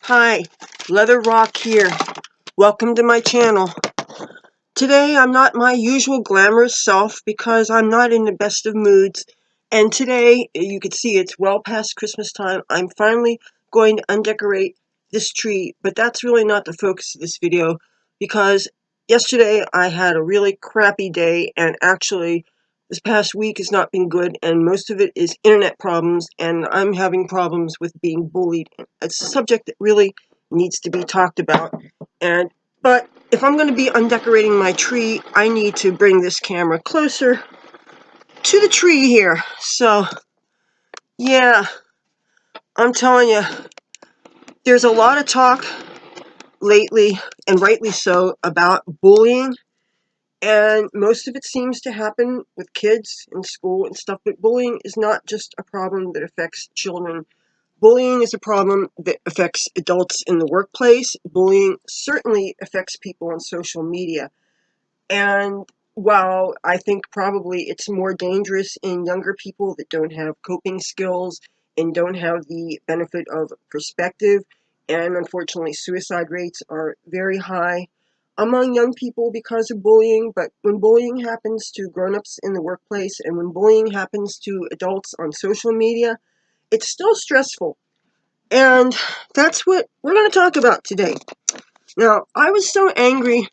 Hi, Leather Rokk here. Welcome to my channel. Today I'm not my usual glamorous self because I'm not in the best of moods. And today, you can see it's well past Christmas time. I'm finally going to undecorate this tree, but that's really not the focus of this video because yesterday I had a really crappy day, and actually this past week has not been good, and most of it is internet problems, and I'm having problems with being bullied. It's a subject that really needs to be talked about. But if I'm going to be undecorating my tree, I need to bring this camera closer to the tree here. So, yeah, I'm telling you, there's a lot of talk lately, and rightly so, about bullying. And most of it seems to happen with kids in school and stuff, but bullying is not just a problem that affects children. Bullying is a problem that affects adults in the workplace. Bullying certainly affects people on social media. And while I think probably it's more dangerous in younger people that don't have coping skills and don't have the benefit of perspective, and unfortunately suicide rates are very high among young people because of bullying, but when bullying happens to grown-ups in the workplace and when bullying happens to adults on social media, it's still stressful. And that's what we're going to talk about today. Now, I was so angry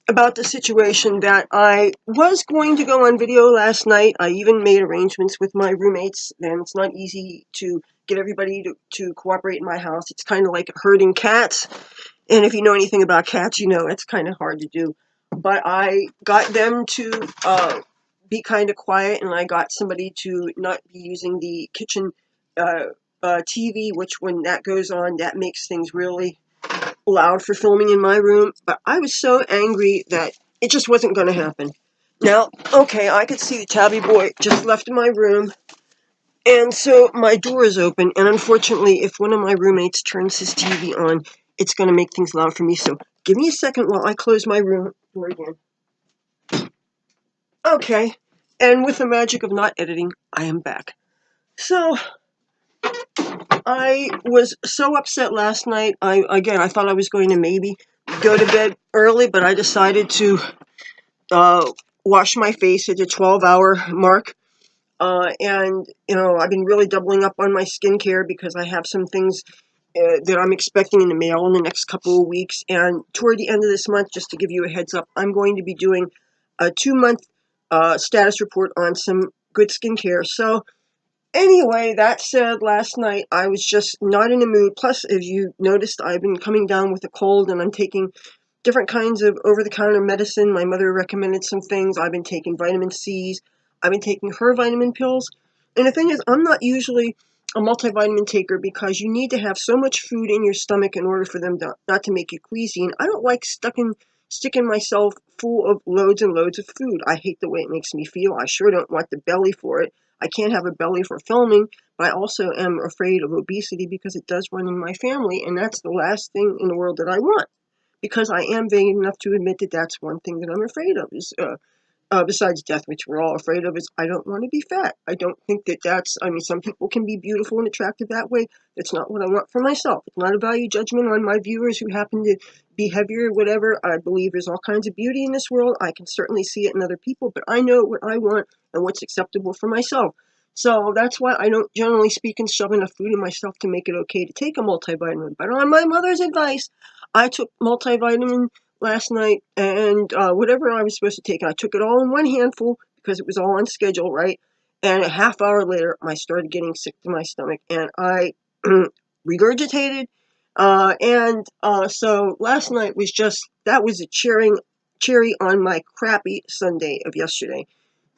about the situation that I was going to go on video last night. I even made arrangements with my roommates, and it's not easy to get everybody to cooperate in my house. It's kind of like herding cats, and if you know anything about cats, you know it's kind of hard to do. But I got them to be kind of quiet, and I got somebody to not be using the kitchen TV, which when that goes on, that makes things really loud for filming in my room. But I was so angry that it just wasn't going to happen. Now, okay, I could see the tabby boy just left my room, and so my door is open, and unfortunately, if one of my roommates turns his TV on, it's going to make things loud for me. So give me a second while I close my room door again. Okay, and with the magic of not editing, I am back. So I was so upset last night. I thought I was going to maybe go to bed early, but I decided to wash my face at the 12-hour mark. And, I've been really doubling up on my skincare because I have some things that I'm expecting in the mail in the next couple of weeks. And toward the end of this month, just to give you a heads up, I'm going to be doing a 2-month status report on some good skincare. So, anyway, that said, last night I was just not in the mood. Plus, as you noticed, I've been coming down with a cold, and I'm taking different kinds of over-the-counter medicine. My mother recommended some things. I've been taking vitamin C's. I've been taking her vitamin pills. And the thing is, I'm not usually a multivitamin taker because you need to have so much food in your stomach in order for them not to make you queasy. And I don't like sticking myself full of loads and loads of food. I hate the way it makes me feel. I sure don't want the belly for it. I can't have a belly for filming, but I also am afraid of obesity because it does run in my family, and that's the last thing in the world that I want. Because I am vain enough to admit that that's one thing that I'm afraid of, is besides death, which we're all afraid of, is I don't want to be fat. I don't think that some people can be beautiful and attractive that way. That's not what I want for myself. It's not a value judgment on my viewers who happen to be heavier or whatever. I believe there's all kinds of beauty in this world. I can certainly see it in other people, but I know what I want and what's acceptable for myself. So that's why I don't generally speak and shove enough food in myself to make it okay to take a multivitamin. But on my mother's advice, I took multivitamin last night, and whatever I was supposed to take, I took it all in one handful because it was all on schedule, right? And a half hour later, I started getting sick to my stomach, and I regurgitated. So last night was that was a cherry on my crappy Sunday of yesterday.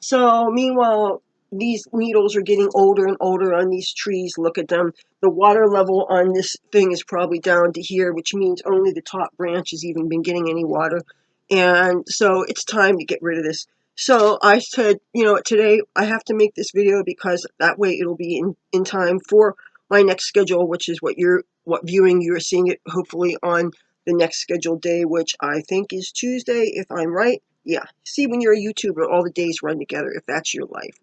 So meanwhile, these needles are getting older and older on these trees. Look at them. The water level on this thing is probably down to here, which means only the top branch has even been getting any water. And so it's time to get rid of this. So I said, today I have to make this video because that way it'll be in time for my next schedule, which is what viewing you're seeing it hopefully on the next scheduled day, which I think is Tuesday, if I'm right. Yeah. See, when you're a YouTuber, all the days run together if that's your life.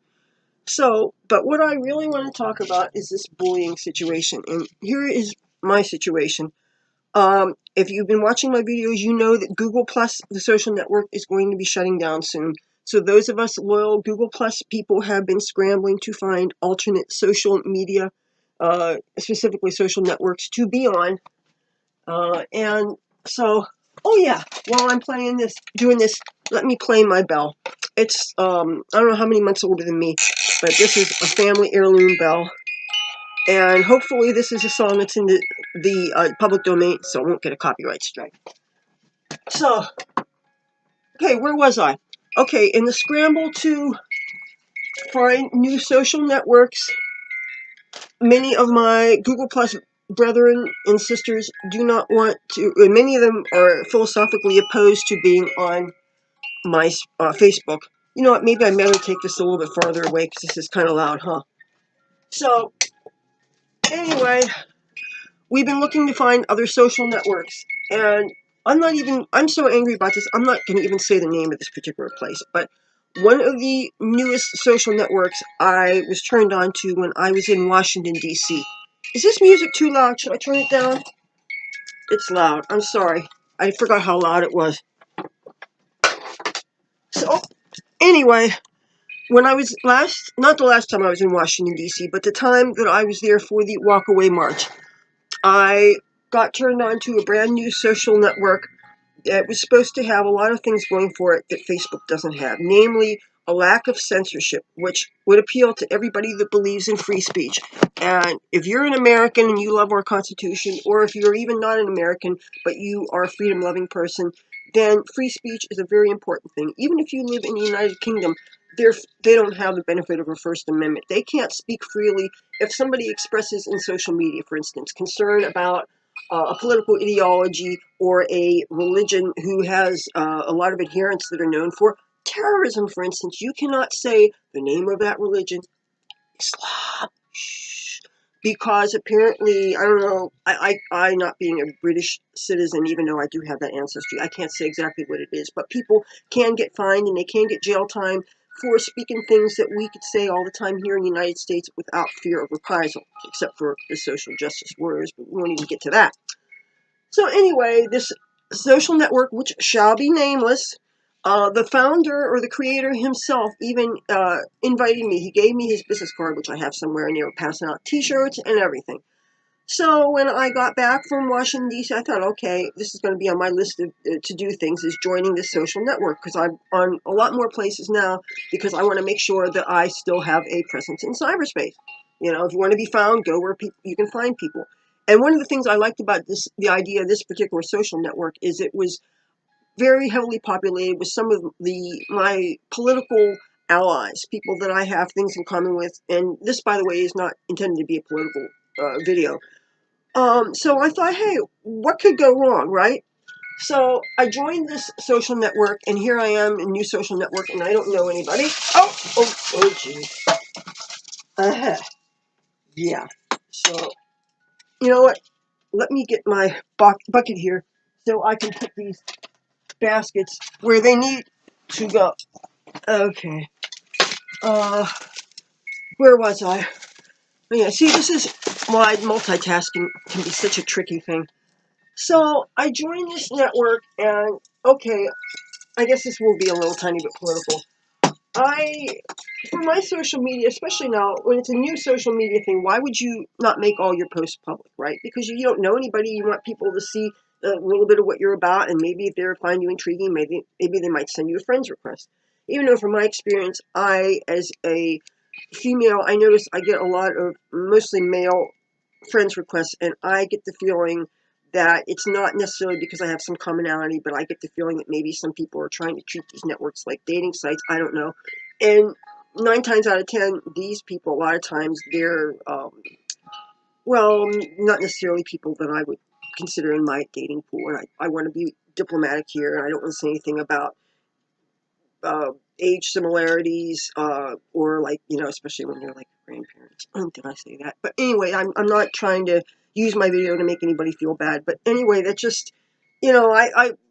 So, but what I really want to talk about is this bullying situation. And here is my situation. If you've been watching my videos, you know that Google Plus, the social network, is going to be shutting down soon. So those of us loyal Google Plus people have been scrambling to find alternate social media, specifically social networks, to be on. And so, oh yeah, while I'm doing this, let me play my bell. It's, I don't know how many months older than me, but this is a family heirloom bell. And hopefully this is a song that's in the public domain, so I won't get a copyright strike. So, okay, where was I? Okay, in the scramble to find new social networks, many of my Google Plus brethren and sisters do not want to, many of them are philosophically opposed to being on my Facebook. You know what, maybe I better take this a little bit farther away because this is kind of loud, huh? So, anyway, we've been looking to find other social networks, and I'm so angry about this, I'm not going to even say the name of this particular place, but one of the newest social networks I was turned on to when I was in Washington, DC. Is this music too loud? Should I turn it down? It's loud. I'm sorry. I forgot how loud it was. So, anyway, when I was not the last time I was in Washington, D.C., but the time that I was there for the Walkaway March, I got turned on to a brand new social network that was supposed to have a lot of things going for it that Facebook doesn't have, namely a lack of censorship, which would appeal to everybody that believes in free speech. And if you're an American and you love our Constitution, or if you're even not an American, but you are a freedom-loving person, then free speech is a very important thing. Even if you live in the United Kingdom, they don't have the benefit of a First Amendment. They can't speak freely. If somebody expresses in social media, for instance, concern about a political ideology or a religion who has a lot of adherents that are known for terrorism, for instance, you cannot say the name of that religion, Islam, because apparently, I don't know, I not being a British citizen, even though I do have that ancestry, I can't say exactly what it is, but people can get fined and they can get jail time for speaking things that we could say all the time here in the United States without fear of reprisal, except for the social justice warriors, but we won't even get to that. So anyway, this social network, which shall be nameless, the founder or the creator himself even invited me. He gave me his business card, which I have somewhere, and they were passing out t-shirts and everything. So when I got back from Washington, D.C., I thought, okay, this is going to be on my list of to-do things, is joining this social network, because I'm on a lot more places now, because I want to make sure that I still have a presence in cyberspace. You know, if you want to be found, go where you can find people. And one of the things I liked about the idea of this particular social network, is it was very heavily populated with some of my political allies, people that I have things in common with. And this, by the way, is not intended to be a political video. So I thought, hey, what could go wrong, right? So I joined this social network, and here I am in a new social network, and I don't know anybody. Oh, geez. Yeah. So, you know what? Let me get my bucket here so I can put these baskets where they need to go. Okay. Where was I? Oh, yeah, see, this is why multitasking can be such a tricky thing. So I joined this network, and okay, I guess this will be a little tiny bit political. For my social media, especially now, when it's a new social media thing, why would you not make all your posts public, right? Because you don't know anybody, you want people to see a little bit of what you're about, and maybe if they find you intriguing, maybe they might send you a friend's request. Even though from my experience, as a female, I notice I get a lot of mostly male friends requests, and I get the feeling that it's not necessarily because I have some commonality, but I get the feeling that maybe some people are trying to treat these networks like dating sites. I don't know. And 9 times out of 10, these people, a lot of times, they're, well, not necessarily people that I would consider in my dating pool. And I want to be diplomatic here, and I don't want to say anything about age similarities, or like, you know, especially when they're like grandparents. Did I say that? But anyway, I'm not trying to use my video to make anybody feel bad. But anyway, that's just, you know,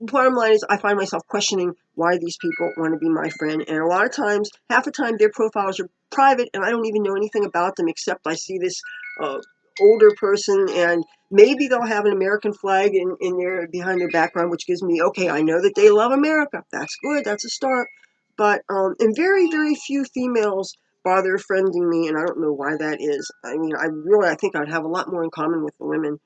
bottom line is I find myself questioning why these people want to be my friend. And a lot of times, half the time, their profiles are private, and I don't even know anything about them except I see this older person, and maybe they'll have an American flag in their behind their background, which gives me, okay, I know that they love America. That's good. That's a start. But and very, very few females bother friending me, and I don't know why that is. I mean, I think I'd have a lot more in common with the women.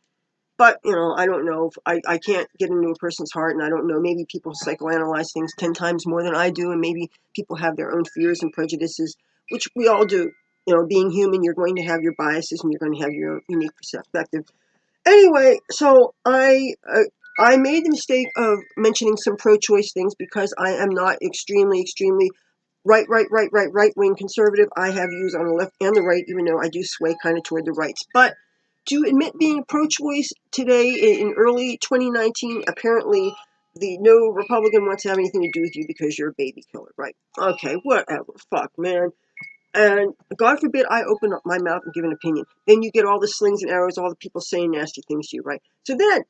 But, I don't know. If I can't get into a person's heart, and I don't know. Maybe people psychoanalyze things 10 times more than I do, and maybe people have their own fears and prejudices, which we all do. Being human, you're going to have your biases, and you're going to have your own unique perspective. Anyway, so I made the mistake of mentioning some pro-choice things because I am not extremely right wing conservative. I have views on the left and the right, even though I do sway kind of toward the rights. But to admit being pro-choice today in early 2019, apparently no Republican wants to have anything to do with you because you're a baby killer, right? Okay, whatever. Fuck, man. And God forbid I open up my mouth and give an opinion. Then you get all the slings and arrows, all the people saying nasty things to you, right? So then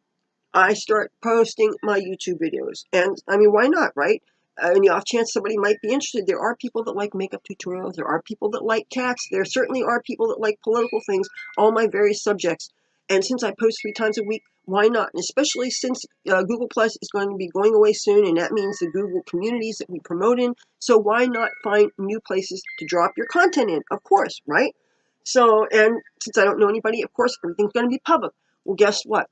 I start posting my YouTube videos. And I mean, why not, right? And the off chance somebody might be interested. There are people that like makeup tutorials. There are people that like cats. There certainly are people that like political things, all my various subjects. And since I post 3 times a week, why not? And especially since Google Plus is going to be going away soon, and that means the Google communities that we promote in. So why not find new places to drop your content in? Of course, right? So, and since I don't know anybody, of course, everything's going to be public. Well, guess what?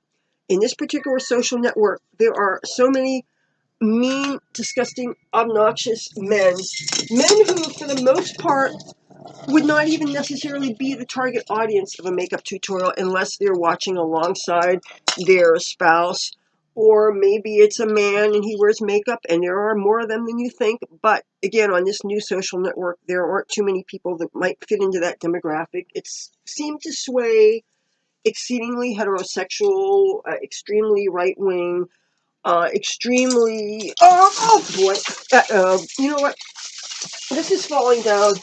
In this particular social network, there are so many mean, disgusting, obnoxious men who, for the most part, would not even necessarily be the target audience of a makeup tutorial unless they're watching alongside their spouse, or maybe it's a man and he wears makeup, and there are more of them than you think. But again, on this new social network, there aren't too many people that might fit into that demographic. It seemed to sway exceedingly heterosexual, extremely right-wing, extremely, oh boy, you know what, this is falling down,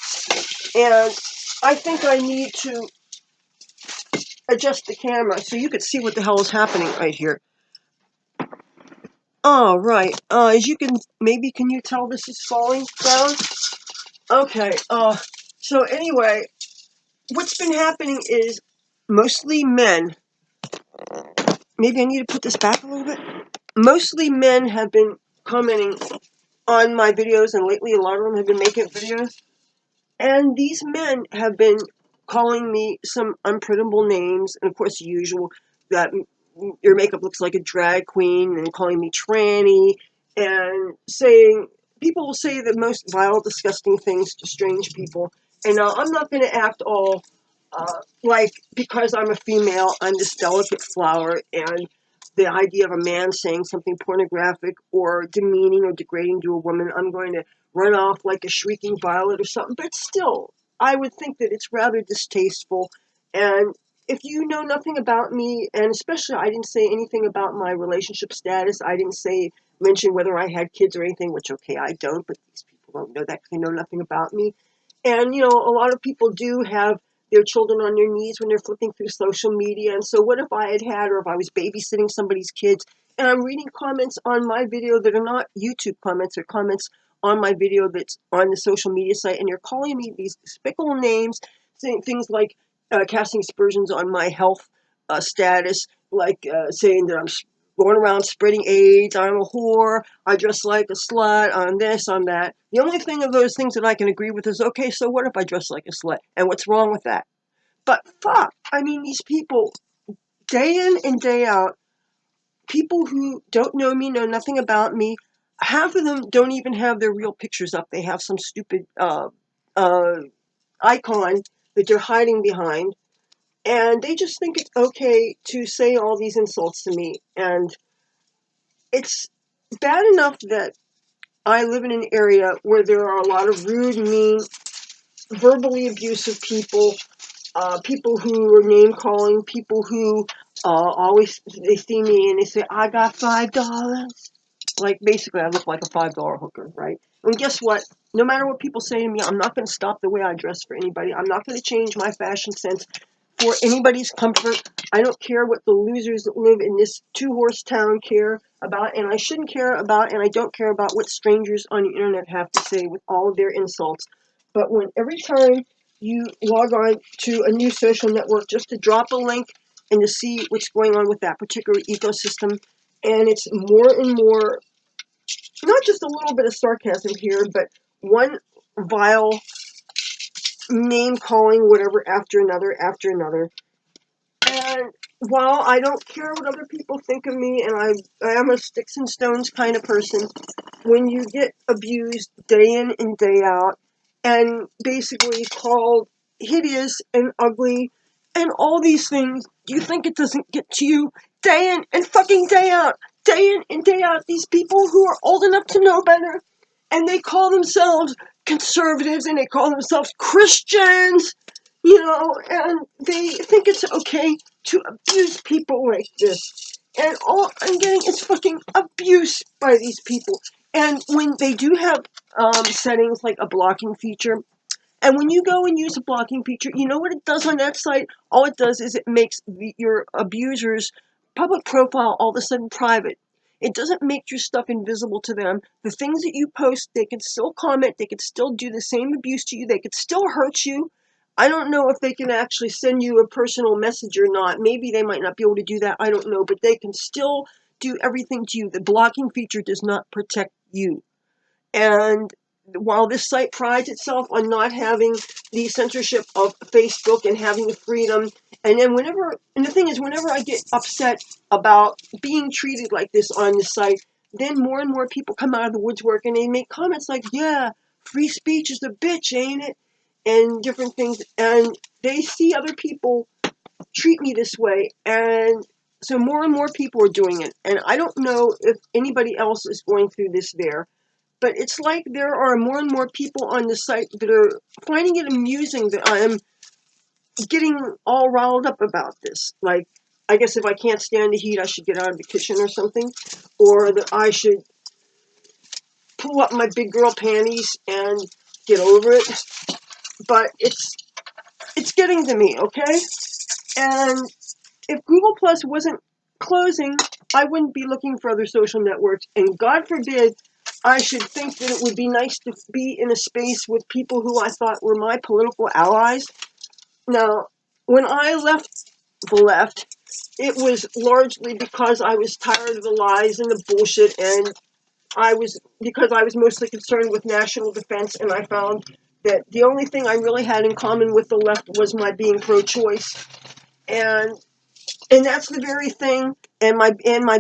and I think I need to adjust the camera so you can see what the hell is happening right here. All right, as you can, maybe can you tell this is falling down? Okay, so anyway, what's been happening is mostly men, maybe I need to put this back a little bit, mostly men have been commenting on my videos, and lately a lot of them have been making videos, and these men have been calling me some unprintable names, and of course the usual, that your makeup looks like a drag queen, and calling me tranny, and saying, people will say the most vile, disgusting things to strange people, and I'm not going to act all like, because I'm a female, I'm this delicate flower, and the idea of a man saying something pornographic or demeaning or degrading to a woman, I'm going to run off like a shrieking violet or something. But still, I would think that it's rather distasteful. And if you know nothing about me, and especially I didn't say anything about my relationship status, I didn't mention whether I had kids or anything, which, okay, I don't, but these people don't know that because they know nothing about me. And, a lot of people do have their children on their knees when they're flipping through social media. And so what if I had, or if I was babysitting somebody's kids, and I'm reading comments on my video that are not YouTube comments, or comments on my video that's on the social media site, and you're calling me these despicable names, saying things like casting aspersions on my health status, like saying that I'm going around spreading AIDS, I'm a whore, I dress like a slut, on this, on that. The only thing of those things that I can agree with is, okay, so what if I dress like a slut? And what's wrong with that? But fuck, I mean, these people, day in and day out, people who don't know me, know nothing about me, half of them don't even have their real pictures up. They have some stupid icon that they're hiding behind. And they just think it's okay to say all these insults to me. And it's bad enough that I live in an area where there are a lot of rude, mean, verbally abusive people, people who are name-calling, people who always, they see me and they say, I got $5. Like, basically, I look like a $5 hooker, right? And guess what? No matter what people say to me, I'm not going to stop the way I dress for anybody. I'm not going to change my fashion sense for anybody's comfort. I don't care what the losers that live in this two-horse town care about, and I shouldn't care about, and I don't care about what strangers on the internet have to say with all of their insults. But when every time you log on to a new social network just to drop a link and to see what's going on with that particular ecosystem. And it's more and more, not just a little bit of sarcasm here, but one vile name calling whatever after another after another. And while I don't care what other people think of me, and I am a sticks and stones kind of person, when you get abused day in and day out and basically called hideous and ugly and all these things, do you think it doesn't get to you day in and fucking day out? Day in and day out, these people who are old enough to know better, and they call themselves conservatives and they call themselves Christians, you know, and they think it's okay to abuse people like this. And all I'm getting is fucking abuse by these people. And when they do have settings like a blocking feature, and when you go and use a blocking feature, you know what it does on that site? All it does is it makes your abuser's public profile all of a sudden private. It doesn't make your stuff invisible to them. The things that you post, they can still comment, they can still do the same abuse to you, they could still hurt you. I don't know if they can actually send you a personal message or not. Maybe they might not be able to do that, I don't know, but they can still do everything to you. The blocking feature does not protect you. And while this site prides itself on not having the censorship of Facebook and having the freedom, and the thing is, whenever I get upset about being treated like this on the site, then more and more people come out of the woodwork and they make comments like, yeah, free speech is a bitch, ain't it? And different things. And they see other people treat me this way, and so more and more people are doing it. And I don't know if anybody else is going through this there. But it's like there are more and more people on the site that are finding it amusing that I am getting all riled up about this. Like, I guess if I can't stand the heat, I should get out of the kitchen or something. Or that I should pull up my big girl panties and get over it. But it's getting to me, okay? And if Google Plus wasn't closing, I wouldn't be looking for other social networks. And God forbid I should think that it would be nice to be in a space with people who I thought were my political allies. Now, when I left the left, it was largely because I was tired of the lies and the bullshit, and because I was mostly concerned with national defense, and I found that the only thing I really had in common with the left was my being pro-choice. And that's the very thing, and my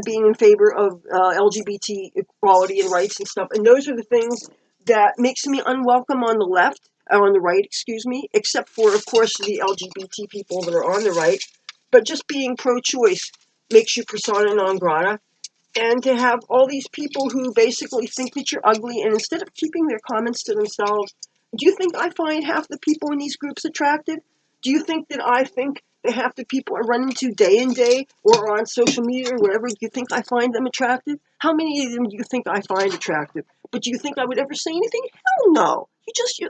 being in favor of LGBT equality and rights and stuff. And those are the things that makes me unwelcome on the left, on the right, excuse me, except for, of course, the LGBT people that are on the right. But just being pro-choice makes you persona non grata. And to have all these people who basically think that you're ugly, and instead of keeping their comments to themselves, do you think I find half the people in these groups attractive? Do you think that I think that half the people I run into day in day or on social media or whatever, do you think I find them attractive? How many of them do you think I find attractive? But do you think I would ever say anything? Hell no.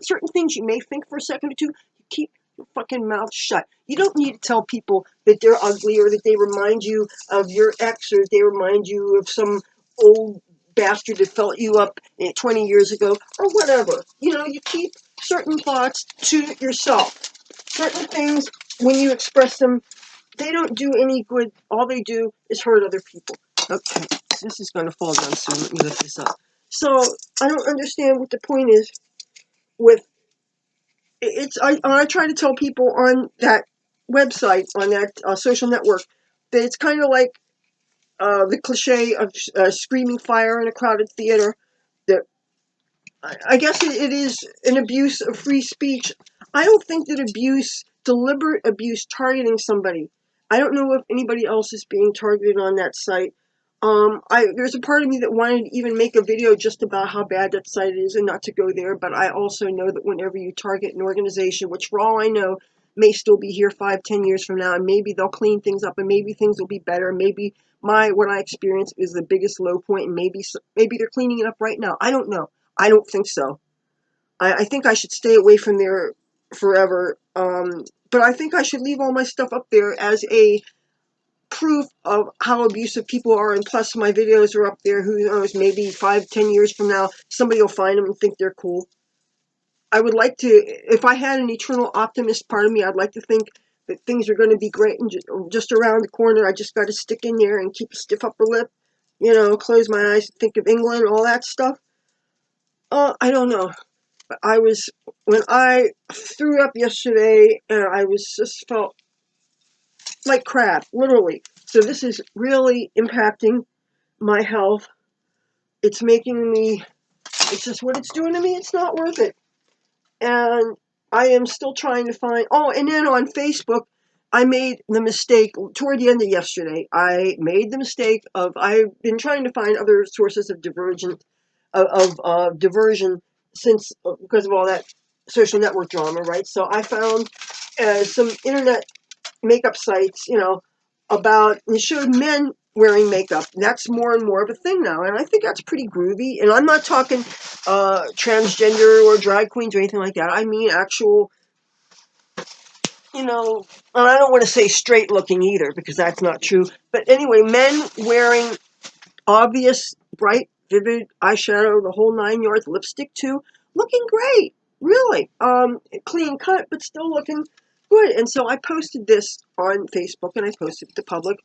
Certain things you may think for a second or two, you keep your fucking mouth shut. You don't need to tell people that they're ugly or that they remind you of your ex or they remind you of some old bastard that felt you up 20 years ago or whatever. You know, you keep certain thoughts to yourself. Certain things, when you express them, they don't do any good. All they do is hurt other people. Okay, this is going to fall down soon. Let me lift this up. So, I don't understand what the point is with I try to tell people on that website, on that social network, that it's kind of like the cliche of screaming fire in a crowded theater. That I guess it is an abuse of free speech. I don't think that deliberate abuse, targeting somebody. I don't know if anybody else is being targeted on that site. There's a part of me that wanted to even make a video just about how bad that site is and not to go there, but I also know that whenever you target an organization, which for all I know may still be here 5-10 years from now, and maybe they'll clean things up and maybe things will be better, maybe what I experienced is the biggest low point, and maybe they're cleaning it up right now. I don't know. I don't think so. I think I should stay away from there forever, but I think I should leave all my stuff up there as a proof of how abusive people are, and plus my videos are up there. Who knows, maybe 5-10 years from now somebody will find them and think they're cool. I would like to, if I had an eternal optimist part of me, I'd like to think that things are going to be great and just around the corner. I just got to stick in there and keep a stiff upper lip, close my eyes, think of England, all that stuff. I don't know. But when I threw up yesterday, and I just felt like crap, literally. So this is really impacting my health. It's making me, it's just what it's doing to me. It's not worth it. And I am still trying to find, and then on Facebook, I made the mistake toward the end of yesterday. I made the mistake I've been trying to find other sources of diversion since, because of all that social network drama, right? So I found some internet makeup sites, it showed men wearing makeup. That's more and more of a thing now, and I think that's pretty groovy. And I'm not talking transgender or drag queens or anything like that. I mean actual, and I don't want to say straight looking either, because that's not true. But anyway, men wearing obvious, bright, vivid eyeshadow, the whole 9 yards, lipstick too, looking great, really. Clean cut, but still looking good. And so I posted this on Facebook, and I posted it to public,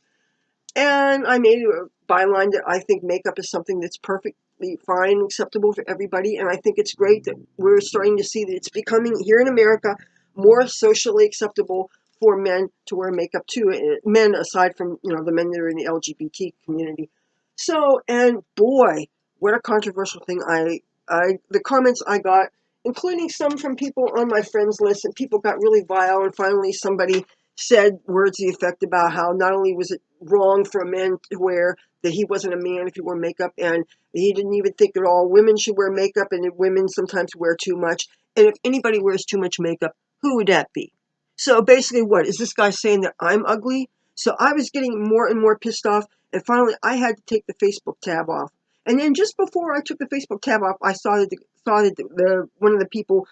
and I made a byline that I think makeup is something that's perfectly fine and acceptable for everybody, and I think it's great that we're starting to see that it's becoming, here in America, more socially acceptable for men to wear makeup too, men aside from, the men that are in the LGBT community. So, and boy, what a controversial thing the comments I got, including some from people on my friends list, and people got really vile, and finally somebody said words to the effect about how not only was it wrong for a man to wear, that he wasn't a man if he wore makeup, and he didn't even think that all women should wear makeup, and that women sometimes wear too much, and if anybody wears too much makeup, who would that be? So basically, what is this guy saying, that I'm ugly? So I was getting more and more pissed off, and finally I had to take the Facebook tab off. And then just before I took the Facebook tab off, I saw that one of the people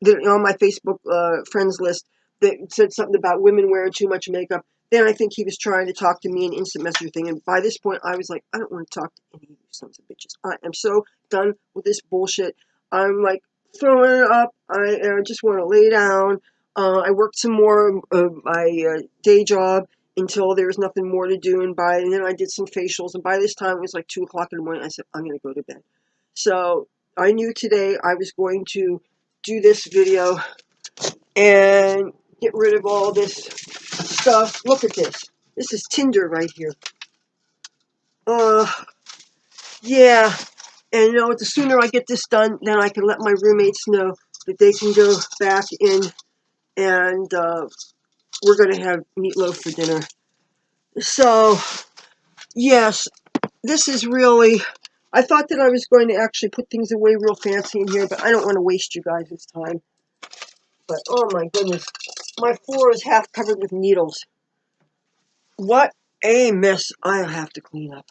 that on my Facebook friends list that said something about women wearing too much makeup. Then I think he was trying to talk to me in instant messenger thing. And by this point, I was like, I don't want to talk to any of you sons of bitches. I am so done with this bullshit. I'm like throwing it up. I just want to lay down. I worked some more of my day job until there was nothing more to do. And then I did some facials. And by this time, it was like 2 o'clock in the morning. I said, I'm going to go to bed. So I knew today I was going to do this video and get rid of all this stuff. Look at this. This is Tinder right here. Yeah. And the sooner I get this done, then I can let my roommates know that they can go back in, and we're going to have meatloaf for dinner. So, yes, this is really, I thought that I was going to actually put things away real fancy in here, but I don't want to waste you guys' time. But, oh my goodness, my floor is half covered with needles. What a mess I have to clean up.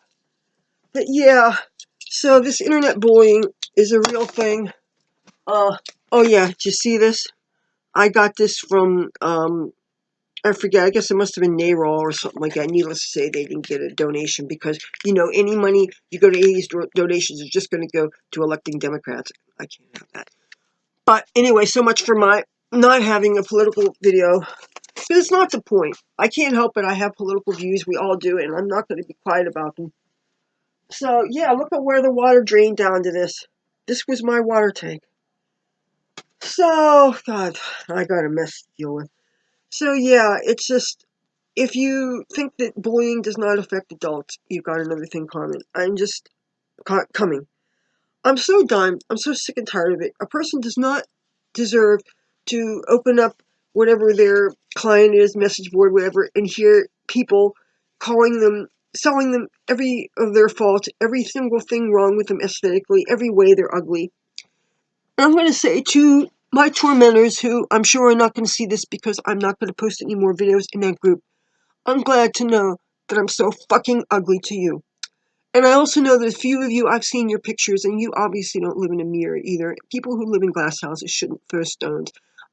But yeah, so this internet bullying is a real thing. Oh yeah, did you see this? I got this from, I forget, I guess it must have been NARAL or something like that. Needless to say, they didn't get a donation because, any money you go to these donations is just going to go to electing Democrats. I can't have that. But anyway, so much for my not having a political video. But it's not the point. I can't help it. I have political views. We all do, and I'm not going to be quiet about them. So, yeah, look at where the water drained down to this. This was my water tank. So, God, I got a mess to deal with. So, yeah, it's just, if you think that bullying does not affect adults, you've got another thing coming. I'm just coming. I'm so done. I'm so sick and tired of it. A person does not deserve to open up whatever their client is, message board, whatever, and hear people calling them, selling them every of their faults, every single thing wrong with them aesthetically, every way they're ugly. And I'm going to say to my tormentors, who I'm sure are not going to see this because I'm not going to post any more videos in that group, I'm glad to know that I'm so fucking ugly to you. And I also know that a few of you, I've seen your pictures, and you obviously don't live in a mirror either. People who live in glass houses shouldn't throw stones.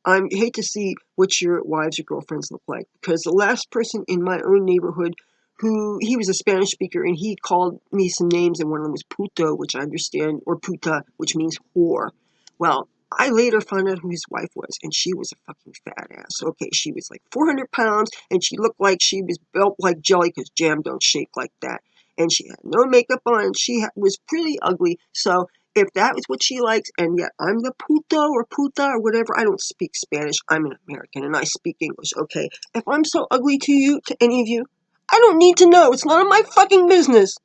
I hate to see what your wives or girlfriends look like, because the last person in my own neighborhood he was a Spanish speaker, and he called me some names, and one of them was puto, which I understand, or puta, which means whore. Well, I later found out who his wife was, and she was a fucking fat ass. Okay, she was like 400 pounds, and she looked like she was built like jelly because jam don't shake like that. And she had no makeup on, and she was pretty ugly. So if that is what she likes, and yet I'm the puto or puta or whatever, I don't speak Spanish. I'm an American, and I speak English, okay? If I'm so ugly to you, to any of you, I don't need to know. It's none of my fucking business.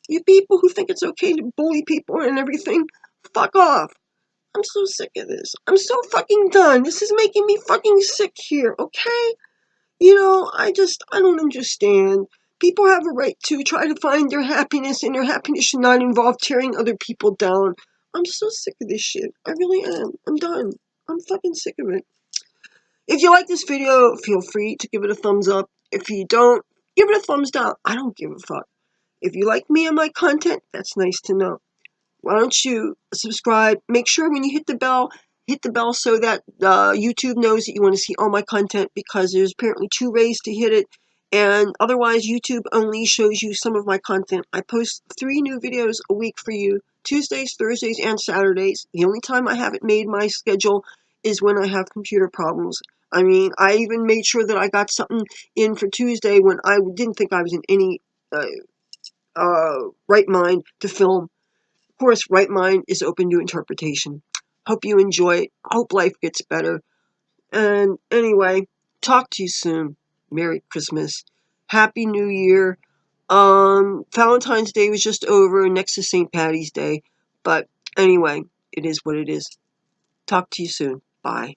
You people who think it's okay to bully people and everything, fuck off. I'm so sick of this. I'm so fucking done. This is making me fucking sick here, okay? You know, I don't understand. People have a right to try to find their happiness, and their happiness should not involve tearing other people down. I'm so sick of this shit. I really am. I'm done. I'm fucking sick of it. If you like this video, feel free to give it a thumbs up. If you don't, give it a thumbs down. I don't give a fuck. If you like me and my content, that's nice to know. Why don't you subscribe? Make sure when you hit the bell so that YouTube knows that you want to see all my content, because there's apparently 2 ways to hit it, and otherwise YouTube only shows you some of my content. I post 3 new videos a week for you, Tuesdays, Thursdays, and Saturdays. The only time I haven't made my schedule is when I have computer problems. I mean, I even made sure that I got something in for Tuesday when I didn't think I was in any right mind to film. Of course, right mind is open to interpretation. Hope you enjoy it. Hope life gets better. And anyway, talk to you soon. Merry Christmas. Happy New Year. Valentine's Day was just over. Next is St. Patty's Day. But anyway, it is what it is. Talk to you soon. Bye.